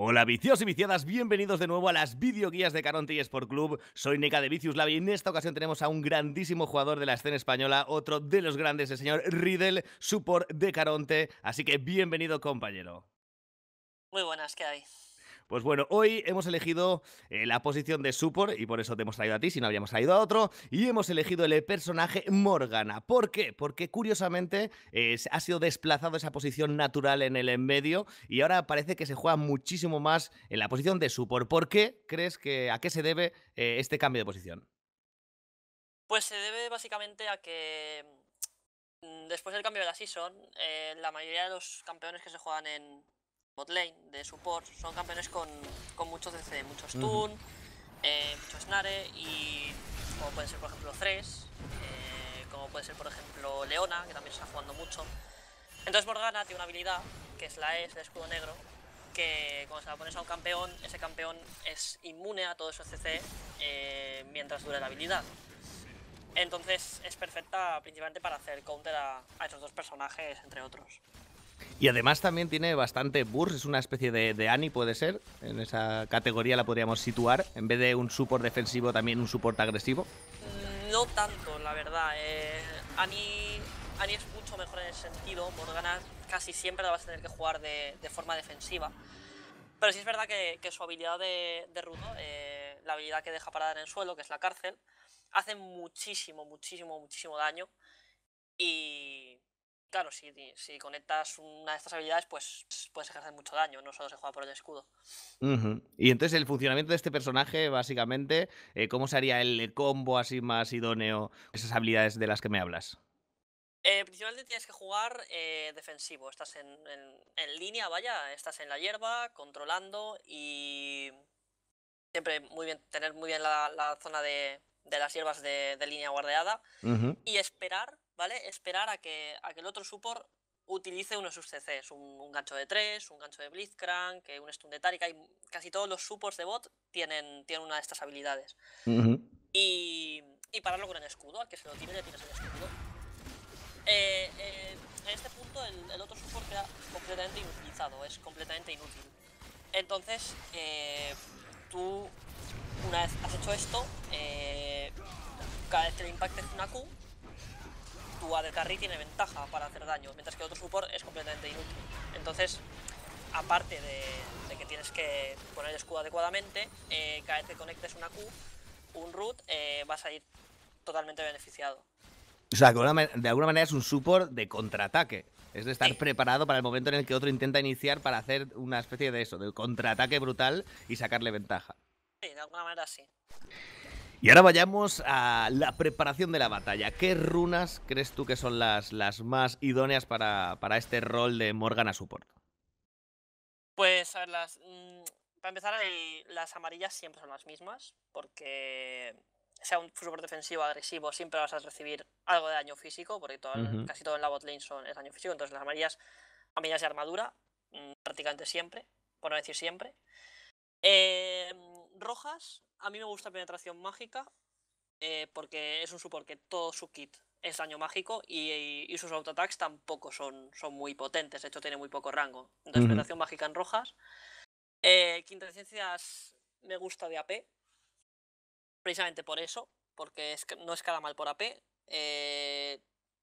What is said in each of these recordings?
Hola viciosos y viciadas, bienvenidos de nuevo a las videoguías de Caronte Sport Club. Soy Nika de Vicius Lab y en esta ocasión tenemos a un grandísimo jugador de la escena española, otro de los grandes, el señor Riddle, support de Caronte. Así que bienvenido, compañero. Muy buenas, ¿qué hay? Pues bueno, hoy hemos elegido la posición de support y por eso te hemos traído a ti, si no habíamos traído a otro, y hemos elegido el personaje Morgana. ¿Por qué? Porque curiosamente ha sido desplazado esa posición natural en el en medio y ahora parece que se juega muchísimo más en la posición de support. ¿Por qué crees que a qué se debe este cambio de posición? Pues se debe básicamente a que después del cambio de la season, la mayoría de los campeones que se juegan en bot lane de support son campeones con mucho CC, mucho Ujú. stun, mucho snare y como puede ser por ejemplo Thresh, como puede ser por ejemplo Leona, que también se está jugando mucho. Entonces Morgana tiene una habilidad, que es la E, es el escudo negro, que cuando se la pones a un campeón, ese campeón es inmune a todo ese CC mientras dure la habilidad. Entonces es perfecta principalmente para hacer counter a esos dos personajes, entre otros. Y además también tiene bastante burst, es una especie de Annie, puede ser. En esa categoría la podríamos situar. En vez de un support defensivo, también un support agresivo. No tanto, la verdad. Annie es mucho mejor en ese sentido. Morgana casi siempre la vas a tener que jugar de forma defensiva. Pero sí es verdad que su habilidad de Rudo, la habilidad que deja parada en el suelo, que es la cárcel, hace muchísimo daño. Y claro, si conectas una de estas habilidades, pues puedes ejercer mucho daño, no solo se juega por el escudo. Ujú. Y entonces el funcionamiento de este personaje, básicamente, ¿cómo sería el combo así más idóneo? Esas habilidades de las que me hablas. Principalmente tienes que jugar defensivo, estás en línea, vaya, estás en la hierba, controlando y siempre muy bien, tener muy bien la zona de las hierbas de línea guardeada Ujú. y esperar, ¿vale? Esperar a que el otro support utilice uno de sus CCs, un gancho de 3, un gancho de Blitzcrank, un stun de Tarika, y casi todos los supports de bot tienen una de estas habilidades. Ujú. Y, y pararlo con el escudo, al que se lo tire le tiras el escudo. En este punto el otro support queda completamente inutilizado, es completamente inútil. Entonces, tú, una vez has hecho esto, cada vez que le impactes una Q, tu AD Carry tiene ventaja para hacer daño, mientras que el otro support es completamente inútil. Entonces, aparte de que tienes que poner el escudo adecuadamente, cada vez que conectes una Q, un root, vas a ir totalmente beneficiado. O sea, de alguna manera es un support de contraataque. Es de estar Sí, preparado para el momento en el que otro intenta iniciar para hacer una especie de eso, de contraataque brutal y sacarle ventaja. sí, de alguna manera sí. Y ahora vayamos a la preparación de la batalla. ¿Qué runas crees tú que son las más idóneas para este rol de Morgana Support? Pues, a ver, para empezar, las amarillas siempre son las mismas, porque sea un support defensivo o agresivo, siempre vas a recibir algo de daño físico, porque Ujú. casi todo en la bot lane es daño físico, entonces las amarillas, amarillas de armadura, prácticamente siempre, por no decir siempre. Rojas, a mí me gusta penetración mágica, porque es un support que todo su kit es daño mágico y sus autoattacks tampoco son muy potentes, de hecho tiene muy poco rango. Entonces, Ujú. penetración mágica en rojas. Quintessencias me gusta de AP, precisamente por eso, porque no es cada mal por AP.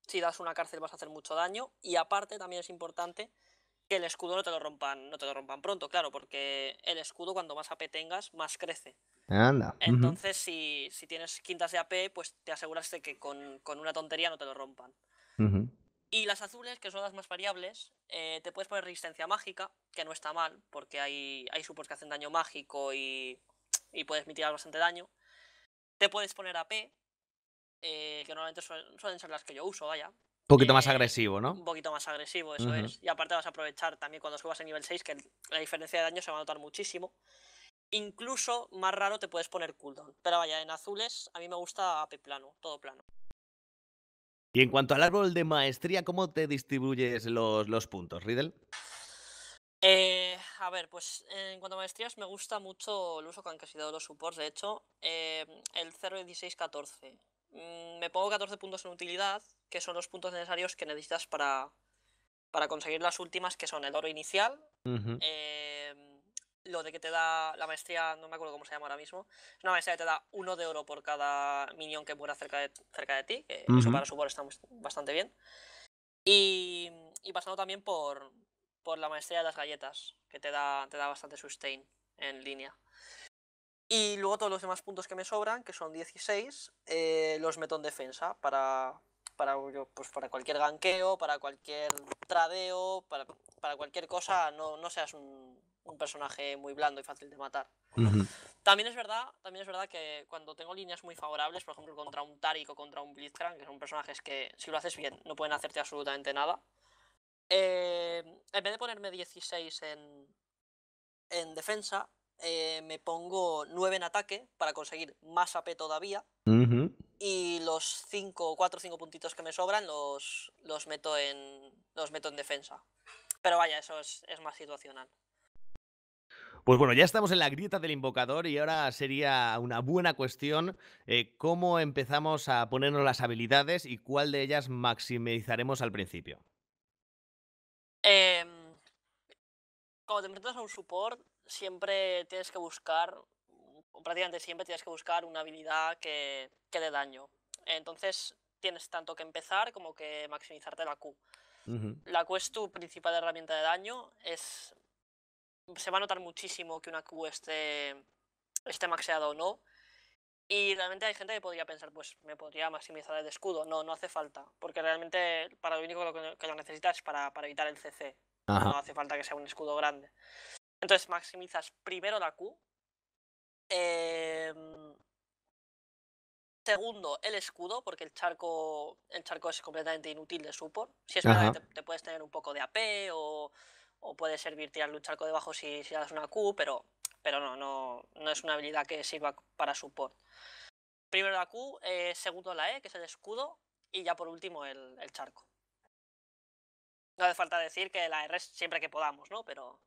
Si das una cárcel vas a hacer mucho daño y aparte también es importante que el escudo no te lo rompan pronto, claro, porque el escudo cuando más AP tengas, más crece. Anda. Ujú. Entonces, si tienes quintas de AP, pues te aseguras de que con una tontería no te lo rompan. Ujú. Y las azules, que son las más variables, te puedes poner resistencia mágica, que no está mal, porque hay supports que hacen daño mágico y puedes mitigar bastante daño. Te puedes poner AP, que normalmente suelen ser las que yo uso, vaya. Un poquito más agresivo, ¿no? Un poquito más agresivo, eso Ujú. es. Y aparte vas a aprovechar también cuando subas a nivel 6 que la diferencia de daño se va a notar muchísimo. Incluso más raro te puedes poner cooldown. Pero vaya, en azules a mí me gusta AP plano, todo plano. Y en cuanto al árbol de maestría, ¿cómo te distribuyes los puntos, Riddle? A ver, pues en cuanto a maestrías me gusta mucho el uso que han sido los supports. De hecho, el 0,16,14. Me pongo 14 puntos en utilidad, que son los puntos necesarios que necesitas para conseguir las últimas, que son el oro inicial, Ujú. lo de que te da la maestría, no me acuerdo cómo se llama ahora mismo, es una maestría que te da 1 de oro por cada minion que muera cerca de ti, que eso Ujú. para support está bastante bien. Y, y pasando también por la maestría de las galletas, que te da bastante sustain en línea. Y luego todos los demás puntos que me sobran, que son 16, los meto en defensa pues para cualquier ganqueo, para cualquier tradeo, para cualquier cosa, no seas un personaje muy blando y fácil de matar. Ujú. También es verdad que cuando tengo líneas muy favorables, por ejemplo contra un Taric o contra un Blitzcrank, que son personajes que si lo haces bien no pueden hacerte absolutamente nada, en vez de ponerme 16 en defensa, me pongo 9 en ataque para conseguir más AP todavía. Ujú. Y los 4 o 5 puntitos que me sobran los meto en defensa. Pero vaya, eso es más situacional. Pues bueno, ya estamos en la grieta del invocador y ahora sería una buena cuestión cómo empezamos a ponernos las habilidades y cuál de ellas maximizaremos al principio. Em, Cuando te enfrentas a un support, siempre tienes que buscar, o prácticamente siempre tienes que buscar una habilidad que dé daño. Entonces tienes tanto que empezar como que maximizarte la Q. Ujú. La Q es tu principal herramienta de daño. Se va a notar muchísimo que una Q esté maxeada o no. Y realmente hay gente que podría pensar, pues me podría maximizar el escudo. No, no hace falta. Porque realmente para lo único que lo necesitas es para evitar el CC. Ajá. No hace falta que sea un escudo grande. Entonces maximizas primero la Q. Segundo, el escudo, porque el charco es completamente inútil de support. Si es verdad Ajá. que te puedes tener un poco de AP o puede servir tirarle un charco debajo si das una Q, pero no es una habilidad que sirva para support. Primero la Q, segundo la E, que es el escudo, y ya por último el charco. No hace falta decir que la R es siempre que podamos, ¿no? Pero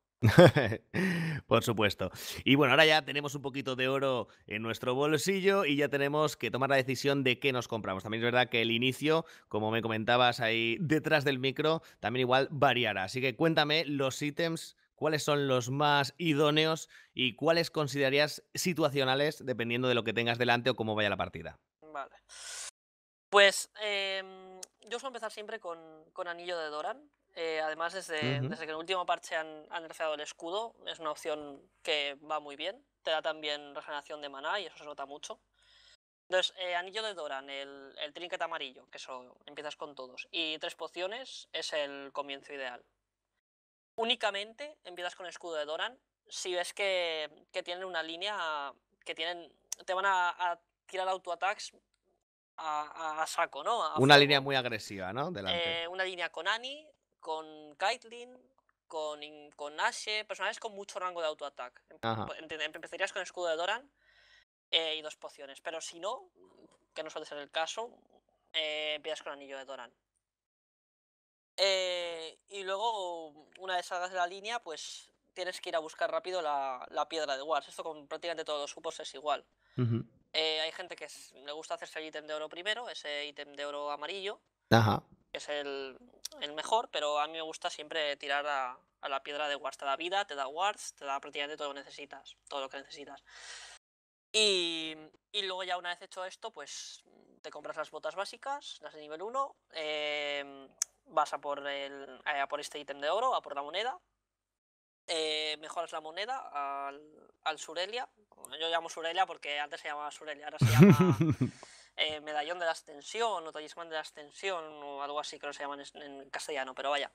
Por supuesto. Y bueno, ahora ya tenemos un poquito de oro en nuestro bolsillo y ya tenemos que tomar la decisión de qué nos compramos. También es verdad que el inicio, como me comentabas ahí detrás del micro, también igual variará. Así que cuéntame los ítems, cuáles son los más idóneos y cuáles considerarías situacionales dependiendo de lo que tengas delante o cómo vaya la partida. vale. Pues yo suelo empezar siempre con Anillo de Doran. Además, desde, Ujú. desde que en el último parche han nerfeado el escudo, es una opción que va muy bien. Te da también regeneración de maná y eso se nota mucho. Entonces, Anillo de Doran, el trinket amarillo, que eso empiezas con todos, y 3 pociones es el comienzo ideal. Únicamente empiezas con escudo de Doran si ves que tienen una línea te van a tirar auto-attacks a saco, ¿no? A Una línea fuego. muy agresiva, ¿no? Delante. Una línea con Annie, con Caitlyn, con Ashe, personajes con mucho rango de auto-attack. Ajá. Empezarías con escudo de Doran y 2 pociones, pero si no, que no suele ser el caso, empiezas con anillo de Doran. Y luego, una vez salgas de la línea, pues tienes que ir a buscar rápido la piedra de Wars. Esto con prácticamente todos los supports es igual. Ujú. Hay gente que le gusta hacerse el ítem de oro primero, ese ítem de oro amarillo, Ajá. que es el mejor, pero a mí me gusta siempre tirar a la piedra de Wards. Te da vida, te da Wards, te da prácticamente todo lo que necesitas. Todo lo que necesitas. Y luego ya una vez hecho esto, pues te compras las botas básicas, las de nivel 1, vas a por este ítem de oro, a por la moneda, mejoras la moneda al Surelia. Yo llamo Surelia porque antes se llamaba Surelia, ahora se llama Medallón de la Ascensión o Talismán de la Ascensión o algo así, creo que se llaman en castellano, pero vaya.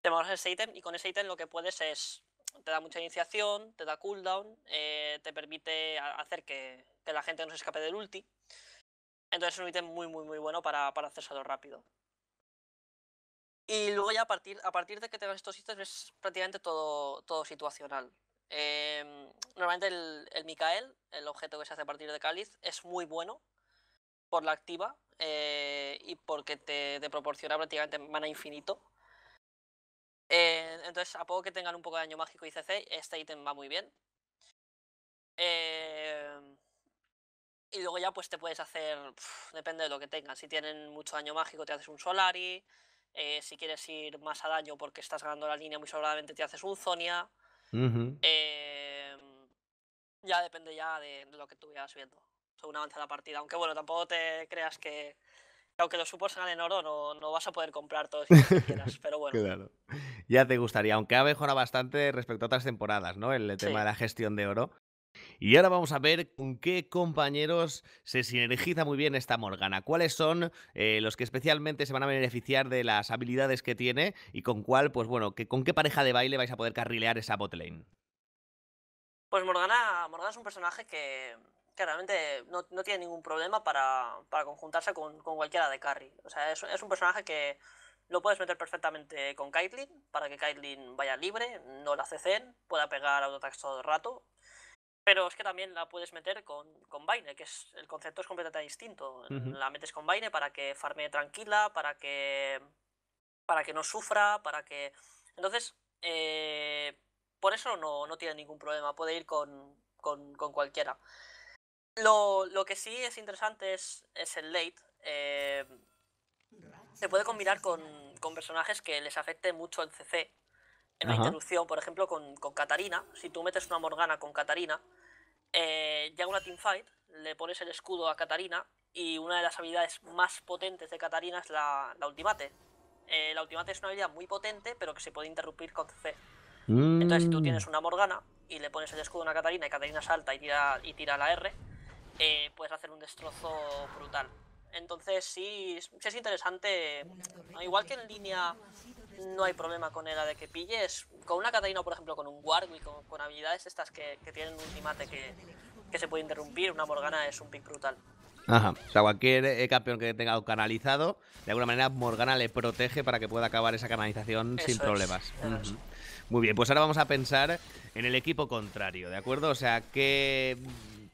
Te mejoras ese ítem y con ese ítem lo que puedes es te da mucha iniciación, te da cooldown, te permite hacer que la gente no se escape del ulti. Entonces es un ítem muy, muy, muy bueno para hacérselo rápido. Y luego ya a partir de que tengas estos ítems es prácticamente todo situacional. Normalmente el Mikael, el objeto que se hace a partir de Cáliz, es muy bueno por la activa y porque te proporciona prácticamente mana infinito. Entonces, a poco que tengan un poco de daño mágico y CC, este ítem va muy bien. Eh, y luego ya pues te puedes hacer, depende de lo que tengas. Si tienen mucho daño mágico te haces un Solari. Si quieres ir más a daño porque estás ganando la línea muy sobradamente te haces un Zonia. Ujú. Em, ya depende ya de lo que tú vayas viendo según avance la partida. Aunque bueno, tampoco te creas que aunque los supports ganen oro, no vas a poder comprar todos los ítems que quieras, pero bueno, Claro. Ya te gustaría, aunque ha mejorado bastante respecto a otras temporadas, ¿no? El tema sí. de la gestión de oro. Y ahora vamos a ver con qué compañeros se sinergiza muy bien esta Morgana. ¿Cuáles son los que especialmente se van a beneficiar de las habilidades que tiene? Y con cuál, pues bueno, con qué pareja de baile vais a poder carrilear esa bot lane. Pues Morgana es un personaje que realmente no tiene ningún problema para conjuntarse con cualquiera de carry. O sea, es un personaje que lo puedes meter perfectamente con Caitlyn, para que Caitlyn vaya libre, no la CCen, pueda pegar autoataques todo el rato. Pero es que también la puedes meter con Vayne, que el concepto es completamente distinto. Ujú. La metes con Vayne para que farmee tranquila, para que no sufra, para que... Entonces, por eso no tiene ningún problema, puede ir con cualquiera. Lo que sí es interesante es el late. Se puede combinar con personajes que les afecte mucho el CC en una Ajá. interrupción, por ejemplo, con Katarina. Si tú metes una Morgana con Katarina, llega una teamfight, le pones el escudo a Katarina y una de las habilidades más potentes de Katarina es la ultimate. La ultimate es una habilidad muy potente, pero que se puede interrumpir con CC. Entonces, si tú Mm. tienes una Morgana y le pones el escudo a una Katarina y Katarina salta y tira la R, puedes hacer un destrozo brutal. Entonces, sí es interesante. Igual que en línea no hay problema con ella de que pilles. Con una Katarina, por ejemplo, con un Warwick, con habilidades estas que tienen un ultimate que se puede interrumpir, una Morgana es un pick brutal. Ajá. O sea, cualquier campeón que tenga canalizado, de alguna manera Morgana le protege para que pueda acabar esa canalización sin Eso es, problemas. eso es. Ujú. Muy bien, pues ahora vamos a pensar en el equipo contrario, ¿de acuerdo? O sea,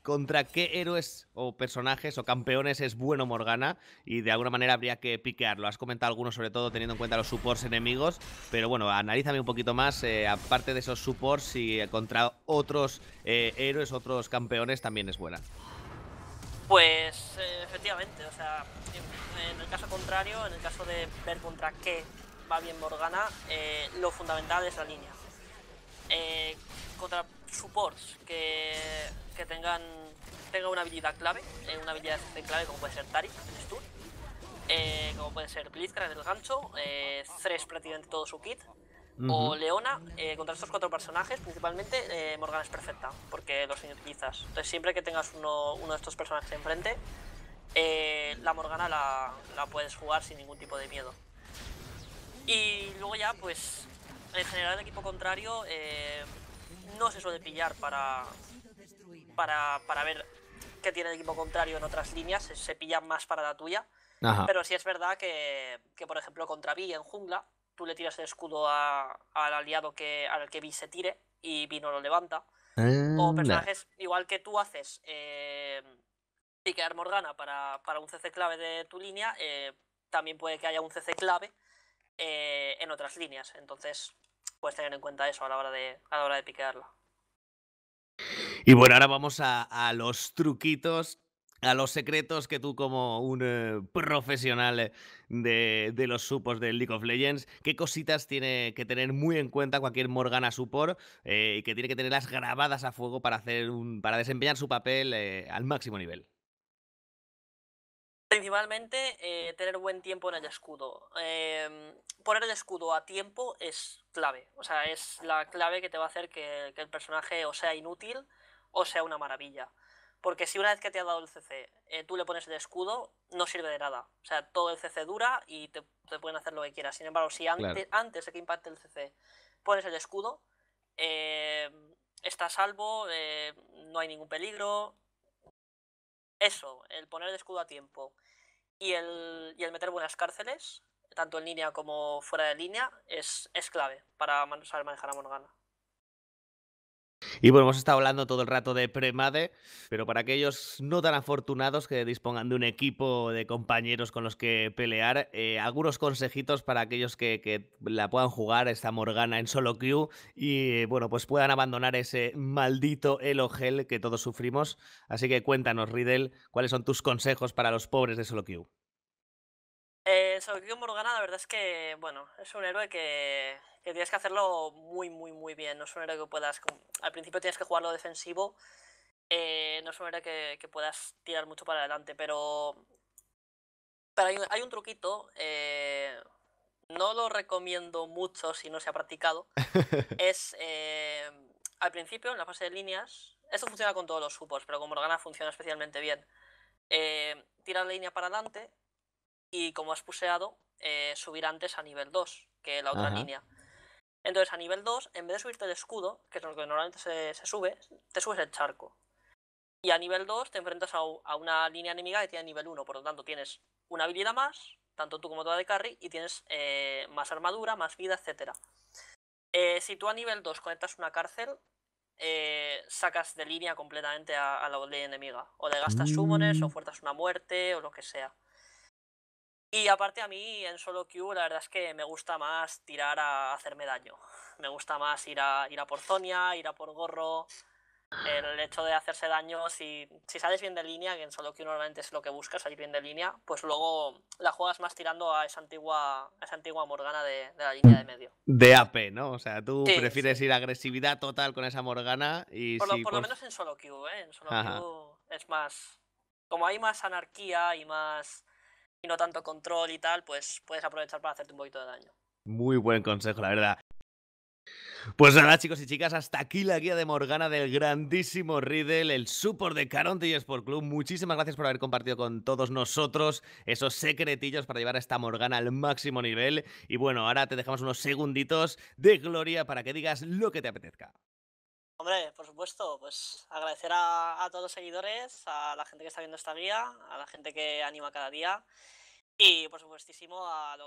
contra qué héroes o personajes o campeones es bueno Morgana y de alguna manera habría que piquearlo. Has comentado algunos, sobre todo teniendo en cuenta los supports enemigos, pero bueno, analízame un poquito más, aparte de esos supports, si contra otros héroes, otros campeones también es buena. Pues efectivamente, o sea, en el caso contrario, en el caso de ver contra qué va bien Morgana, lo fundamental es la línea. Contra supports que tengan una habilidad clave, una habilidad de clave como puede ser Tarik, el stun, como puede ser Blitzcrank, el gancho, Thresh prácticamente todo su kit, o Ujú. Leona. Contra estos cuatro personajes principalmente Morgana es perfecta porque los inutilizas. Entonces siempre que tengas uno de estos personajes enfrente, la Morgana la puedes jugar sin ningún tipo de miedo. Y luego ya pues en general el equipo contrario no se suele pillar para ver qué tiene el equipo contrario en otras líneas, se pilla más para la tuya. Ajá. Pero sí es verdad que por ejemplo, contra Vi en jungla, tú le tiras el escudo al aliado al que Vi se tire y Vi no lo levanta. O Anda. personajes, igual que tú haces piquear Morgana para un CC clave de tu línea, también puede que haya un CC clave en otras líneas. Entonces, puedes tener en cuenta eso a la hora de piquearla. Y bueno, ahora vamos a los truquitos, a los secretos que tú como un profesional de los supos del League of Legends, qué cositas tiene que tener muy en cuenta cualquier Morgana support y que tiene que tenerlas grabadas a fuego para para desempeñar su papel al máximo nivel. Principalmente tener buen tiempo en el escudo. Poner el escudo a tiempo es clave. O sea, es la clave que te va a hacer que el personaje o sea inútil o sea una maravilla. Porque si una vez que te ha dado el CC tú le pones el escudo, no sirve de nada. O sea, todo el CC dura y te pueden hacer lo que quieras. Sin embargo, si Claro. antes de que impacte el CC pones el escudo, eh, está a salvo, no hay ningún peligro. Eso, el poner el escudo a tiempo y el meter buenas cárceles, tanto en línea como fuera de línea, es clave para saber manejar a Morgana. Y bueno, hemos estado hablando todo el rato de Premade, pero para aquellos no tan afortunados que dispongan de un equipo de compañeros con los que pelear, algunos consejitos para aquellos que la puedan jugar, esta Morgana en solo queue, y bueno, pues puedan abandonar ese maldito Elo Hell que todos sufrimos. Así que cuéntanos, Riddle, cuáles son tus consejos para los pobres de solo queue. Sobre Kyo Morgana, la verdad es que, bueno, es un héroe que tienes que hacerlo muy, muy, muy bien. No es un héroe que puedas. Al principio tienes que jugarlo defensivo. No es un héroe que puedas tirar mucho para adelante, pero hay un truquito. No lo recomiendo mucho si no se ha practicado. Es al principio, en la fase de líneas. Esto funciona con todos los supports, pero con Morgana funciona especialmente bien. Tira la línea para adelante y como has puseado, subir antes a nivel 2 que la otra Ajá. línea. Entonces a nivel 2, en vez de subirte el escudo, que es lo que normalmente se sube, te subes el charco. Y a nivel 2 te enfrentas a una línea enemiga que tiene nivel 1, por lo tanto tienes una habilidad más, tanto tú como tú de carry, y tienes más armadura, más vida, etc. Si tú a nivel 2 conectas una cárcel, sacas de línea completamente a la línea enemiga. O le gastas summoners, o Mm. fuerzas una muerte, o lo que sea. Y aparte a mí en solo queue la verdad es que me gusta más tirar a hacerme daño. Me gusta más ir a por Zonia, ir a por Gorro. El hecho de hacerse daño, si sales bien de línea, que en solo queue normalmente es lo que buscas, salir bien de línea, pues luego la juegas más tirando a esa antigua Morgana de la línea de medio. De AP, ¿no? O sea, tú Sí, prefieres sí. ir a agresividad total con esa Morgana y si Por lo por... menos en solo queue, ¿eh? En solo Ajá. queue es más... Como hay más anarquía y más... Y no tanto control y tal, pues puedes aprovechar para hacerte un poquito de daño. Muy buen consejo, la verdad. Pues nada, chicos y chicas, hasta aquí la guía de Morgana del grandísimo Riddle, el support de Caronte y Sport Club. Muchísimas gracias por haber compartido con todos nosotros esos secretillos para llevar a esta Morgana al máximo nivel. Y bueno, ahora te dejamos unos segunditos de gloria para que digas lo que te apetezca. Hombre, por supuesto, pues agradecer a todos los seguidores, a la gente que está viendo esta guía, a la gente que anima cada día y por supuestísimo a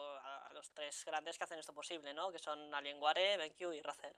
los tres grandes que hacen esto posible, ¿no? Que son Alienware, BenQ y Razer.